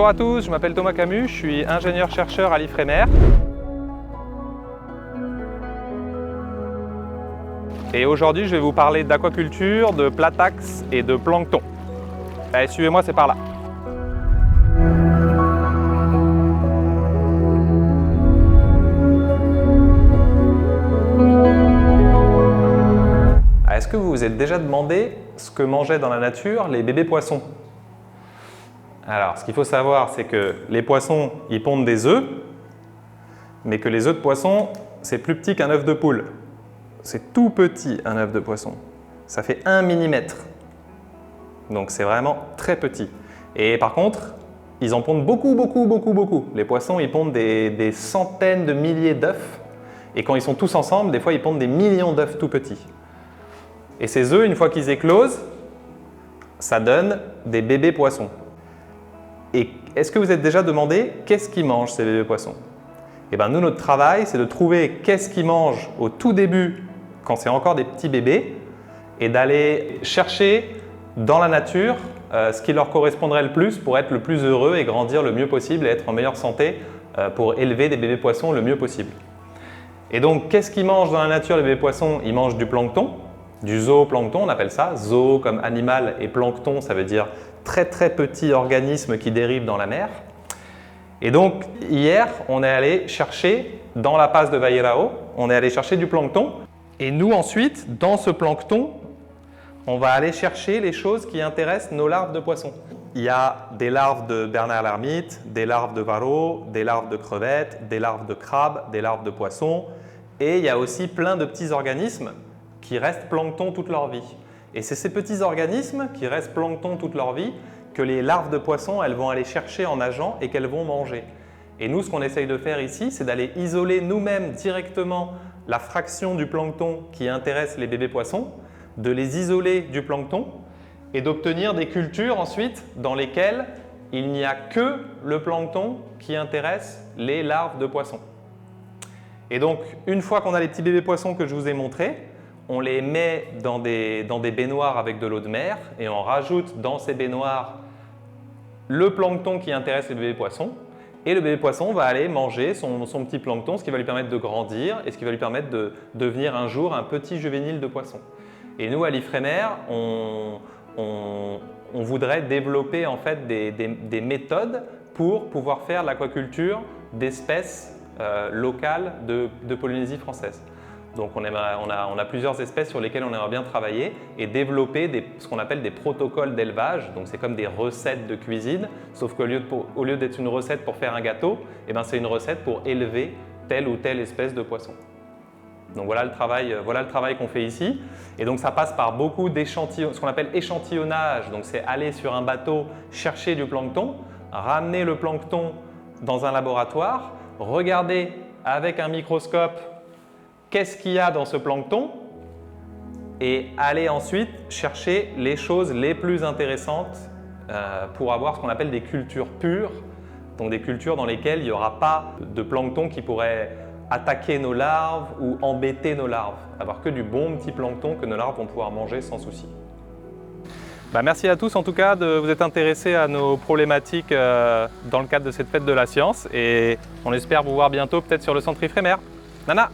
Bonjour à tous, je m'appelle Thomas Camus, je suis ingénieur-chercheur à l'IFREMER. Et aujourd'hui, je vais vous parler d'aquaculture, de platax et de plancton. Allez, suivez-moi, c'est par là. Est-ce que vous vous êtes déjà demandé ce que mangeaient dans la nature les bébés poissons? Alors, ce qu'il faut savoir, c'est que les poissons, ils pondent des œufs, mais que les œufs de poisson, c'est plus petit qu'un œuf de poule. C'est tout petit, un œuf de poisson. Ça fait 1 mm. Donc, c'est vraiment très petit. Et par contre, ils en pondent beaucoup. Les poissons, ils pondent des centaines de milliers d'œufs. Et quand ils sont tous ensemble, des fois, ils pondent des millions d'œufs tout petits. Et ces œufs, une fois qu'ils éclosent, ça donne des bébés poissons. Et est-ce que vous êtes déjà demandé qu'est-ce qu'ils mangent ces bébés poissons? Eh bien, nous, notre travail, c'est de trouver qu'est-ce qu'ils mangent au tout début, quand c'est encore des petits bébés, et d'aller chercher dans la nature ce qui leur correspondrait le plus pour être le plus heureux et grandir le mieux possible et être en meilleure santé pour élever des bébés poissons le mieux possible. Et donc, qu'est-ce qu'ils mangent dans la nature, les bébés poissons? Ils mangent du plancton, du zooplancton, on appelle ça. Zoo comme animal et plancton, ça veut dire très petits organismes qui dérivent dans la mer. Et donc, hier, on est allé chercher, dans la passe de Vairao, on est allé chercher du plancton. Et nous, ensuite, dans ce plancton, on va aller chercher les choses qui intéressent nos larves de poissons. Il y a des larves de Bernard l'ermite, des larves de varroa, des larves de crevettes, des larves de crabes, des larves de poissons. Et il y a aussi plein de petits organismes qui restent plancton toute leur vie. Et c'est ces petits organismes qui restent plancton toute leur vie que les larves de poissons, elles vont aller chercher en nageant et qu'elles vont manger. Et nous, ce qu'on essaye de faire ici, c'est d'aller isoler nous-mêmes directement la fraction du plancton qui intéresse les bébés poissons, de les isoler du plancton et d'obtenir des cultures ensuite dans lesquelles il n'y a que le plancton qui intéresse les larves de poissons. Et donc, une fois qu'on a les petits bébés poissons que je vous ai montrés, on les met dans des baignoires avec de l'eau de mer et on rajoute dans ces baignoires le plancton qui intéresse les bébés poissons. Et le bébé poisson va aller manger son petit plancton, ce qui va lui permettre de grandir et ce qui va lui permettre de devenir un jour un petit juvénile de poisson. Et nous, à l'IFREMER, on voudrait développer en fait des méthodes pour pouvoir faire l'aquaculture d'espèces locales de Polynésie française. Donc on a plusieurs espèces sur lesquelles on aimerait bien travailler et développer ce qu'on appelle des protocoles d'élevage. Donc c'est comme des recettes de cuisine, sauf qu'au lieu d'être une recette pour faire un gâteau, eh ben c'est une recette pour élever telle ou telle espèce de poisson. Donc voilà le travail qu'on fait ici. Et donc ça passe par beaucoup d'échantillons, ce qu'on appelle échantillonnage. Donc c'est aller sur un bateau, chercher du plancton, ramener le plancton dans un laboratoire, regarder avec un microscope qu'est-ce qu'il y a dans ce plancton et aller ensuite chercher les choses les plus intéressantes pour avoir ce qu'on appelle des cultures pures, donc des cultures dans lesquelles il n'y aura pas de plancton qui pourrait attaquer nos larves ou embêter nos larves, avoir que du bon petit plancton que nos larves vont pouvoir manger sans souci. Merci à tous en tout cas de vous être intéressés à nos problématiques dans le cadre de cette fête de la science et on espère vous voir bientôt peut-être sur le centre IFREMER. Nana!